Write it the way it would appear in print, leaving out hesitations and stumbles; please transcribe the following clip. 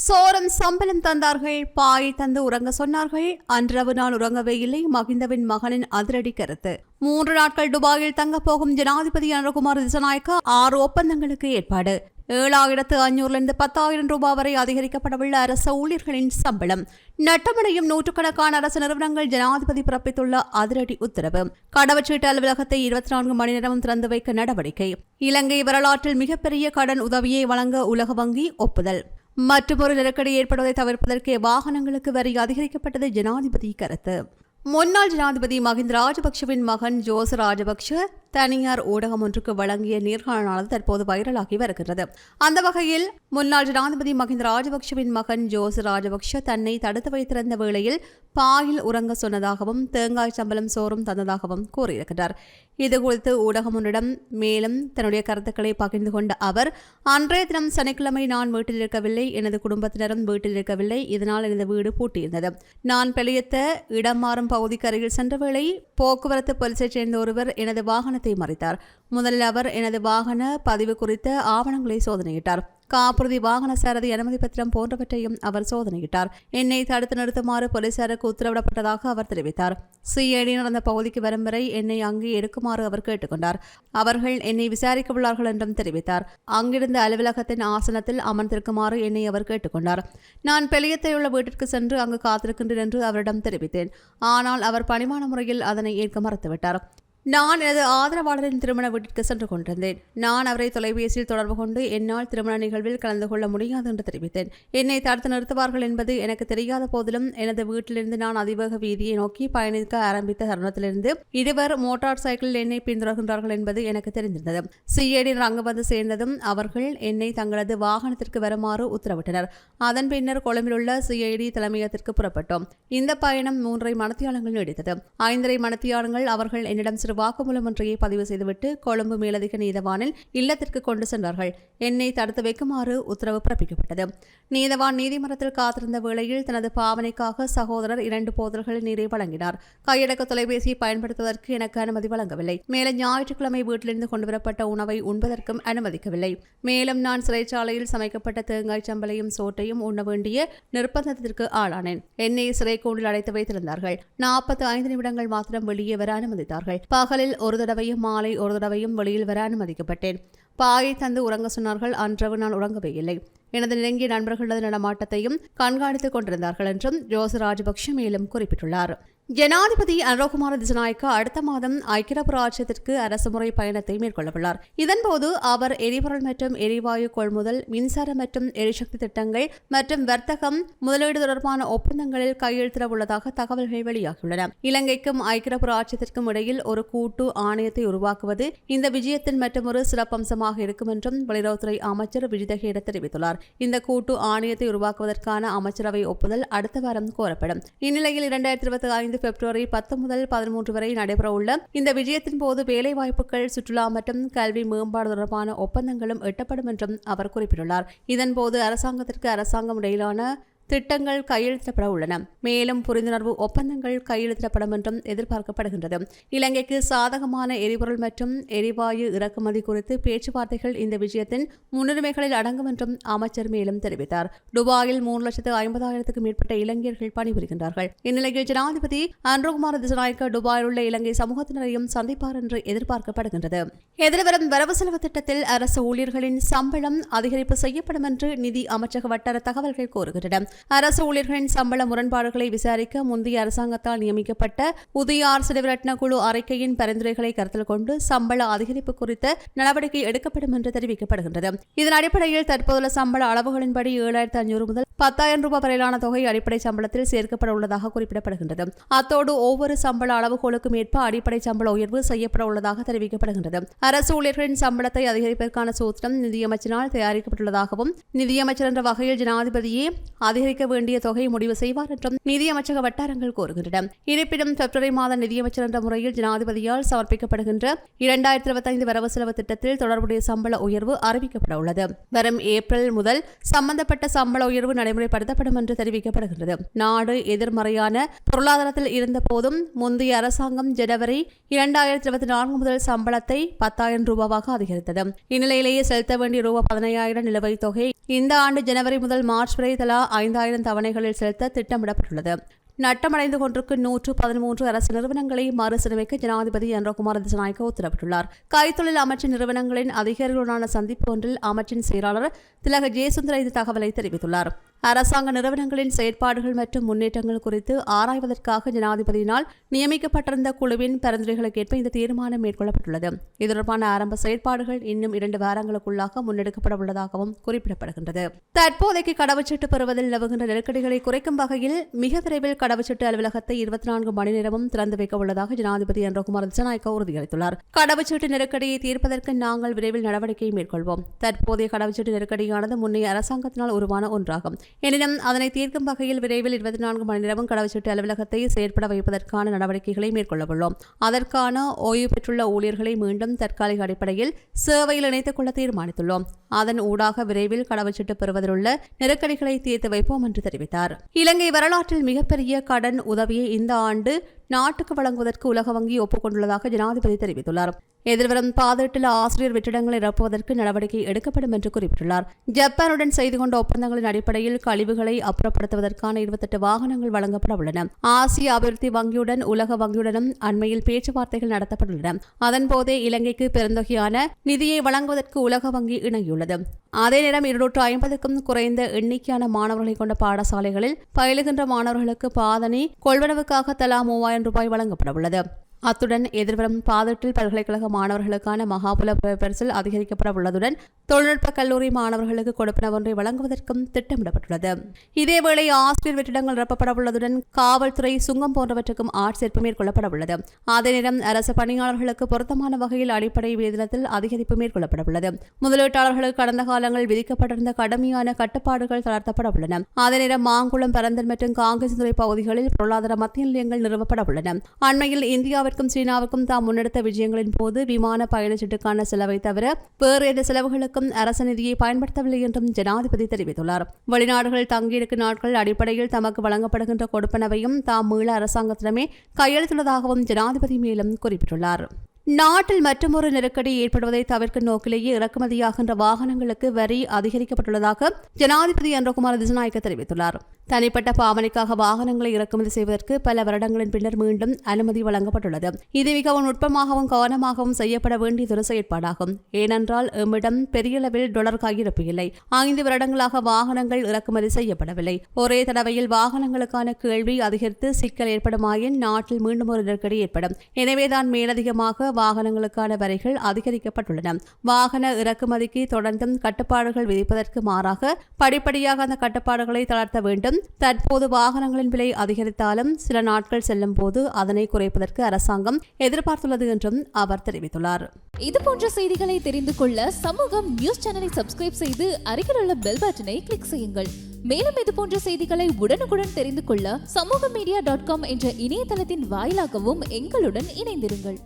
சோரம் சம்பளம் தந்தார்கள், பாயை தந்து உறங்க சொன்னார்கள். அன்றவு நாள் உறங்கவே இல்லை. மகிந்தவின் மகனின் அதிரடி கருத்து. 3 நாட்கள் துபாயில் தங்கப்போகும் ஜனாதிபதி அனுரகுமார் திசாநாயக்க 6 ஒப்பந்தங்களுக்கு ஏற்பாடு. 7,500 10,000 ரூபாய் வரை அதிகரிக்கப்படவுள்ள அரசு ஊழியர்களின் சம்பளம். நட்டமடையும் நூற்றுக்கணக்கான அரசு நிறுவனங்கள் ஜனாதிபதி பிறப்பித்துள்ள அதிரடி உத்தரவு. கடவுச்சீட்டு அலுவலகத்தை 24 மணி நேரமும் திறந்து வைக்க நடவடிக்கை. இலங்கை வரலாற்றில் மிகப்பெரிய கடன் உதவியை வழங்க உலக வங்கி ஒப்புதல். மற்றொரு நெருக்கடி ஏற்படுவதை தவிர்ப்பதற்கு வாகனங்களுக்கு வரி அதிகரிக்கப்பட்டது. ஜனாதிபதி கருத்து. முன்னாள் ஜனாதிபதி மஹிந்த ராஜபக்ஷவின் மகன் ஜோஸ் ராஜபக்ஷ தனியார் ஊடகம் ஒன்றுக்கு வழங்கிய நேர்காணலானது தற்போது வைரலாகி வருகிறது. அந்த வகையில் முன்னாள் ஜனாதிபதி மஹிந்த ராஜபக்ஷவின் மகன் ஜோஸ் ராஜபக்ஷ தன்னை தடுத்து வைத்திருந்த வேளையில் பாயில் உறங்க சொன்னதாகவும் தேங்காய் சம்பளம் சோறும் தந்ததாகவும் கூறியிருக்கிறார். இதுகுறித்து ஊடகம் ஒன்றிடம் மேலும் தன்னுடைய கருத்துக்களை பகிர்ந்து கொண்ட அவர், அன்றைய தினம் சனிக்கிழமை நான் வீட்டில் இருக்கவில்லை, எனது குடும்பத்தினரும் வீட்டில் இருக்கவில்லை. இதனால் எனது வீடு பூட்டியிருந்தது. நான் பெலியத்த இடம் மாறும் பகுதிக்கு அருகில் சென்ற வேளை போக்குவரத்து போலீஸைச் சேர்ந்த ஒருவர் எனது வாகனத்தை மறைத்தார். முதலில் அவர் எனது வாகன பதிவு குறித்த ஆவணங்களை சோதனையிட்டார். காப்புறுதி, வாகன சாரதி அனுமதி பத்திரம் போன்றவற்றையும் அவர் சோதனையிட்டார். என்னை தடுத்து நிறுத்துமாறு போலீசாருக்கு உத்தரவிடப்பட்டதாக அவர் தெரிவித்தார். சிஐடியினர் அந்த பகுதிக்கு வரும் வரை என்னை அங்கே எடுக்குமாறு அவர் கேட்டுக்கொண்டார். அவர்கள் என்னை விசாரிக்க உள்ளார்கள் என்றும் தெரிவித்தார். அங்கிருந்த அலுவலகத்தின் ஆசனத்தில் அமர்ந்திருக்குமாறு என்னை அவர் கேட்டுக்கொண்டார். நான் பெலியத்தில் உள்ள வீட்டிற்கு சென்று அங்கு காத்திருக்கின்றேன் என்று அவரிடம் தெரிவித்தேன். ஆனால் அவர் பணிவான முறையில் அதனை ஏற்க மறுத்துவிட்டார். நான் எனது ஆதரவாளரின் திருமண வீட்டிற்கு சென்று கொண்டிருந்தேன். நான் அவரை தொலைபேசியில் தொடர்பு கொண்டு என்னால் திருமண நிகழ்வில் கலந்து கொள்ள முடியாது என்று தெரிவித்தேன். என்னை தடுத்து நிறுத்துவார்கள் என்பது எனக்கு தெரியாத போதிலும் எனது வீட்டிலிருந்து நான் அதிவேக வீதியை நோக்கி பயணிக்க ஆரம்பித்த தருணத்திலிருந்து இருவர் மோட்டார் சைக்கிளில் என்னை பின்தொடர்கின்றார்கள் என்பது எனக்கு தெரிந்திருந்தது. சிஐடியினர் அங்கு வந்து சேர்ந்ததும் அவர்கள் என்னை தங்களது வாகனத்திற்கு வருமாறு உத்தரவிட்டனர். அதன் பின்னர் கொழும்பில் உள்ள சிஐடி தலைமையகத்திற்கு புறப்பட்டோம். இந்த பயணம் 3.5 மணித்தியாலங்கள் நீடித்தது. 5.5 மணித்தியாலங்கள் அவர்கள் என்னிடம் வாக்குமூலம் ஒன்றையை பதிவு செய்துவிட்டு கொழும்பு மேலதிக நீதவானில் இல்லத்திற்கு கொண்டு சென்றார்கள். என்னை தடுத்து வைக்குமாறு உத்தரவு பிறப்பிக்கப்பட்டது. நீதவான் நீதிமன்றத்தில் காத்திருந்த வேளையில் தனது பாவனைக்காக சகோதரர் 2 போதல்கள் நீரை வழங்கினார். கையடக்க தொலைபேசியை பயன்படுத்துவதற்கு எனக்கு அனுமதி வழங்கவில்லை. மேலும் ஞாயிற்றுக்கிழமை வீட்டிலிருந்து கொண்டுவரப்பட்ட உணவை உண்பதற்கும் அனுமதிக்கவில்லை. மேலும் நான் சிறைச்சாலையில் சமைக்கப்பட்ட தேங்காய் சம்பளையும் சோற்றையும் உண்ண வேண்டிய நிர்பந்தத்திற்கு ஆளானேன். என்னை சிறை கூண்டில் அடைத்து வைத்திருந்தார்கள். 45 நிமிடங்கள் மாத்திரம் வெளியே வர அனுமதித்தார்கள். பகலில் ஒரு தடவையும் மாலை ஒரு தடவையும் வெளியில் வர அனுமதிக்கப்பட்டேன். பாயை தந்து உறங்க சொன்னார்கள். அன்றவு நான் உறங்கவே இல்லை. எனது நெருங்கிய நண்பர்களது நடமாட்டத்தையும் கண்காணித்துக் கொண்டிருந்தார்கள் என்றும் ஜோஸ் ராஜபக்ஷ மேலும் குறிப்பிட்டுள்ளார். ஜனாதிபதி அனுரகுமார திசாநாயக்க அடுத்த மாதம் ஐக்கிய ராஜ்யத்திற்கு அரசுமுறை பயணத்தை மேற்கொள்ளவுள்ளார். இதன்போது அவர் எரிபொருள் மற்றும் எரிவாயு கொள்முதல், மின்சார மற்றும் எரிசக்தி திட்டங்கள் மற்றும் வர்த்தகம், முதலீடு தொடர்பான ஒப்பந்தங்களில் கையெழுத்திட உள்ளதாக தகவல்கள் வெளியாகியுள்ளன. இலங்கைக்கும் ஐக்கிய ராஜ்யத்திற்கும் இடையில் ஒரு கூட்டு ஆணையத்தை உருவாக்குவது இந்த விஜயத்தின் மற்றொரு சிறப்பம்சமாக இருக்கும் என்றும் வெளியுறவுத்துறை அமைச்சர் விஜிதஹேர தெரிவித்துள்ளார். இந்த கூட்டு ஆணையத்தை உருவாக்குவதற்கான அமைச்சரவை ஒப்புதல் அடுத்த வாரம் கோரப்படும். இந்நிலையில் 2025 பிப்ரவரி 10 முதல் 13 வரை நடைபெறவுள்ள இந்த விஜயத்தின் போது வேலைவாய்ப்புகள், சுற்றுலா மற்றும் கல்வி மேம்பாடு தொடர்பான ஒப்பந்தங்களும் எட்டப்படும் என்றும் அவர் குறிப்பிட்டுள்ளார். இதன்போது அரசாங்கத்திற்கு அரசாங்கம் இடையிலான திட்டங்கள் கையெழுத்திடப்பட உள்ளன. மேலும் புரிந்துணர்வு ஒப்பந்தங்கள் கையெழுத்திடப்படும் என்றும் எதிர்பார்க்கப்படுகின்றது. இலங்கைக்கு சாதகமான எரிபொருள் மற்றும் எரிவாயு இறக்குமதி குறித்து பேச்சுவார்த்தைகள் இந்த விஜயத்தின் முன்னுரிமைகளில் அடங்கும் என்றும் அமைச்சர் மேலும் தெரிவித்தார். துபாயில் 3,50,000க்கும் மேற்பட்ட இளைஞர்கள் பணிபுரிகின்றார்கள். இந்நிலையில் ஜனாதிபதி அனுரகுமார திசாநாயக்க துபாயில் உள்ள இலங்கை சமூகத்தினரையும் சந்திப்பார் என்று எதிர்பார்க்கப்படுகின்றது. எதிர்வரும் வரவு செலவு திட்டத்தில் அரசு ஊழியர்களின் சம்பளம் அதிகரிப்பு செய்யப்படும் என்று நிதி அமைச்சக வட்டார தகவல்கள் கூறுகின்றன. அரசு ஊழியர்களின் சம்பள முரண்பாடுகளை விசாரிக்க முந்தைய அரசாங்கத்தால் நியமிக்கப்பட்ட உதயார் சிறுவரட்ன குழு அறிக்கையின் பரிந்துரைகளை கருத்தில் கொண்டு சம்பள அதிகரிப்பு குறித்த நடவடிக்கை எடுக்கப்படும் என்று தெரிவிக்கப்படுகின்றது. இதன் அடிப்படையில் தற்போதுள்ள சம்பள அளவுகளின்படி 7,500 முதல் 10,000 ரூபாய் வரையிலான தொகை அடிப்படை சம்பளத்தில் சேர்க்கப்பட உள்ளதாக குறிப்பிடப்படுகின்றது. அத்தோடு ஒவ்வொரு சம்பள அளவுகோலுக்கும் ஏற்ப அடிப்படை சம்பள உயர்வு செய்யப்பட உள்ளதாக தெரிவிக்கப்படுகின்றது. அரசு ஊழியர்களின் சம்பளத்தை அதிகரிப்பதற்கான சூத்திரம் நிதியமைச்சரால் தயாரிக்கப்பட்டுள்ளதாகவும் நிதியமைச்சர் என்ற வகையில் ஜனாதிபதியே அதிகரிக்க வேண்டிய தொகையை முடிவு செய்வார் என்றும் நிதியமைச்சக வட்டாரங்கள் கூறுகின்றன. இருப்பினும் பிப்ரவரி மாத நிதியமைச்சர் என்ற முறையில் ஜனாதிபதியால் சமர்ப்பிக்கப்படுகின்ற 2025 வரவு செலவு திட்டத்தில் தொடர்புடைய சம்பள உயர்வு அறிவிக்கப்பட உள்ளது. வரும் ஏப்ரல் முதல் சம்பந்தப்பட்ட சம்பள உயர்வு நடைமுறைப்படுத்தப்படும் என்று தெரிவிக்கப்படுகிறது. நாடு எதிர்மறையான பொருளாதாரத்தில் இருந்த போதும் முந்தைய அரசாங்கம் ஜனவரி 2024 முதல் சம்பளத்தை 10,000 ரூபாவாக அதிகரித்தது. இந்நிலையிலேயே செலுத்த வேண்டிய ரூபாய் 15,000 நிலுவைத் தொகை இந்த ஆண்டு ஜனவரி முதல் மார்ச் வரை தலா 5,000 தவணைகளில் செலுத்த திட்டமிடப்பட்டுள்ளது. நட்டமடைந்து கொண்டிருக்கும் 113 அரசு நிறுவனங்களை மறுசீரமைக்க ஜனாதிபதி அன்றகுமார் திசாநாயக்க உத்தரவிட்டுள்ளார். கைத்தொழில் அமைச்சின் நிறுவனங்களின் அதிகாரிகளுடனான சந்திப்பு ஒன்றில் அமைச்சின் செயலாளர் திலக ஜெயசுந்தர இந்த தகவலை தெரிவித்துள்ளார். அரசாங்க நிறுவனங்களின் செயற்பாடுகள் மற்றும் முன்னேற்றங்கள் குறித்து ஆராய்வதற்காக ஜனாதிபதியினால் நியமிக்கப்பட்டிருந்த குழுவின் பரிந்துரைகளுக்கேற்ப இந்த தீர்மானம் மேற்கொள்ளப்பட்டுள்ளது. இது தொடர்பான ஆரம்ப செயற்பாடுகள் இன்னும் 2 வாரங்களுக்குள்ளாக முன்னெடுக்கப்பட உள்ளதாகவும் குறிப்பிடப்படுகின்றது. தற்போதைக்கு கடவுச்சீட்டு பெறுவதில் நிலவுகின்ற நெருக்கடிகளை குறைக்கும் வகையில் மிக விரைவில் கடவுச்சீட்டு அலுவலகத்தை 24 மணி நேரமும் திறந்து வைக்க உள்ளதாக ஜனாதிபதி அன்றகுமார் திசாநாயக்க உறுதியளித்துள்ளார். கடவுச்சீட்டு நெருக்கடியை தீர்ப்பதற்கு நாங்கள் விரைவில் நடவடிக்கை மேற்கொள்வோம். தற்போதைய கடவுச்சீட்டு நெருக்கடியானது முன்னைய அரசாங்கத்தினால் உருவான ஒன்றாகும். எனினும் அதனை தீர்க்கும் வகையில் விரைவில் 24 மணி நேரமும் கடவுச்சீட்டு அலுவலகத்தை செயற்பட வைப்பதற்கான நடவடிக்கைகளை மேற்கொள்ளவுள்ளோம். அதற்கான ஓய்வு பெற்றுள்ள ஊழியர்களை மீண்டும் தற்காலிக அடிப்படையில் சேவையில் இணைத்துக் கொள்ள தீர்மானித்துள்ளோம். அதன் ஊடாக விரைவில் கடவுச்சீட்டு பெறுவதிலுள்ள நெருக்கடிகளை தீர்த்து வைப்போம் என்று தெரிவித்தார். இலங்கை வரலாற்றில் மிகப்பெரிய கடன் உதவியை இந்த ஆண்டு நாட்டுக்கு வழங்குவதற்கு உலக வங்கி ஒப்புக்கொண்டுள்ளதாக ஜனாதிபதி தெரிவித்துள்ளார். எதிர்வரும் பாதீட்டில் ஆசிரியர் வெற்றிடங்களை நிரப்புவதற்கு நடவடிக்கை எடுக்கப்படும் என்று குறிப்பிட்டுள்ளார். ஜப்பானுடன் செய்து கொண்ட ஒப்பந்தங்களின் அடிப்படையில் கழிவுகளை அப்புறப்படுத்துவதற்கான 28 வாகனங்கள் வழங்கப்பட உள்ளன. ஆசிய அபிவிருத்தி வங்கியுடன் உலக வங்கியுடனும் அண்மையில் பேச்சுவார்த்தைகள் நடத்தப்பட்டுள்ளன. அதன்போதே இலங்கைக்கு பெருந்தொகையான நிதியை வழங்குவதற்கு உலக வங்கி இணங்கியுள்ளது. அதே நேரம் 250க்கும் குறைந்த எண்ணிக்கையான மாணவர்களை கொண்ட பாடசாலைகளில் பயிலுகின்ற மாணவர்களுக்கு பாதணி கொள்வனவுக்காக தலா 3,000 ரூபாய் வழங்கப்பட உள்ளது. அத்துடன் எதிர்வரும் பாதீட்டில் பல்கலைக்கழக மாணவர்களுக்கான மகாபுல பரிசில் அதிகரிக்கப்பட உள்ளதுடன் தொழில்நுட்ப கல்லூரி மாணவர்களுக்கு கொடுப்பன ஒன்றை வழங்குவதற்கும் திட்டமிடப்பட்டுள்ளது. இதேவேளை ஆசிரியர் வெற்றிடங்கள் நிரப்பப்பட உள்ளதுடன் காவல்துறை, சுங்கம் போன்றவற்றுக்கும் ஆட்சேர்ப்பு மேற்கொள்ளப்பட உள்ளது. அதே நேரம் அரசு பணியாளர்களுக்கு பொருத்தமான வகையில் அடிப்படை வேதனத்தில் அதிகரிப்பு மேற்கொள்ளப்பட உள்ளது. முதலீட்டாளர்களுக்கு கடந்த காலங்களில் விதிக்கப்பட்டிருந்த கடுமையான கட்டுப்பாடுகள் தளர்த்தப்பட உள்ளன. அதே நேரம் மாங்குளம், பரந்தன் மற்றும் காங்கேசன்துறை பகுதிகளில் பொருளாதார மத்திய நிலையங்கள் நிறுவப்பட உள்ளன. அண்மையில் இந்தியாவிற்கும் சீனாவுக்கும் தாம் முன்னெடுத்த விஜயங்களின் போது விமான பயணச்சீட்டுக்கான செலவை தவிர வேறு எந்த செலவுகளுக்கும் அரசு நிதியை பயன்படுத்தவில்லை என்றும் ஜனாதிபதி தெரிவித்துள்ளார். வெளிநாடுகளில் தங்கியிருக்கும் நாட்கள் அடிப்படையில் தமக்கு வழங்கப்படுகின்ற கொடுப்பனவையும் தாம் மீள அரசாங்கத்திடமே கையெழுத்துள்ளதாகவும் ஜனாதிபதி மேலும் குறிப்பிட்டுள்ளார். நாட்டில் மற்றொரு நெருக்கடி ஏற்படுவதை தவிர்க்கும் நோக்கிலேயே இறக்குமதியாகின்ற வாகனங்களுக்கு வரி அதிகரிக்கப்பட்டுள்ளதாக ஜனாதிபதி அன்றகுமார் திசாநாயக்க தெரிவித்துள்ளார். தனிப்பட்ட பாவனைக்காக வாகனங்களை இறக்குமதி செய்வதற்கு பல வருடங்களின் பின்னர் மீண்டும் அனுமதி வழங்கப்பட்டுள்ளது. இது மிகவும் நுட்பமாகவும் கவனமாகவும் செய்யப்பட வேண்டியதொரு செயற்பாடாகும். ஏனென்றால் எம்மிடம் பெரிய அளவில் டாலர் கையிருப்பு இல்லை. 5 வருடங்களாக வாகனங்கள் இறக்குமதி செய்யப்படவில்லை. ஒரே தடவையில் வாகனங்களுக்கான கேள்வி அதிகரித்து சிக்கல் ஏற்படுமாயின் நாட்டில் மீண்டும் ஒரு நெருக்கடி ஏற்படும். எனவேதான் மேலதிகமாக வாகனங்களுக்கான வரிகள் அதிகரிக்கப்பட்டுள்ளன. வாகன இறக்குமதிக்கு தொடர்ந்தும் கட்டுப்பாடுகள் விதிப்பதற்கு மாறாக படிப்படியாக அந்த கட்டுப்பாடுகளை தளர்த்த வேண்டும். தற்போது வாகனங்களின் விலை அதிகரித்தாலும் சில நாட்கள் செல்லும் போது அதனை குறைப்பதற்கு அரசாங்கம் எதிர்பார்த்துள்ளது என்றும் அவர் தெரிவித்துள்ளார். இதுபோன்ற செய்திகளை தெரிந்து கொள்ள சமூகம் நியூஸ் சேனலை சப்ஸ்கிரைப் செய்து அருகில் உள்ள பெல் பட்டனை கிளிக் செய்யுங்கள். மேலும் இதுபோன்ற செய்திகளை உடனுக்குடன் தெரிந்து கொள்ள சமூகமீடியா.com என்ற இணையதளத்தின் வாயிலாகவும் எங்களுடன் இணைந்திருங்கள்.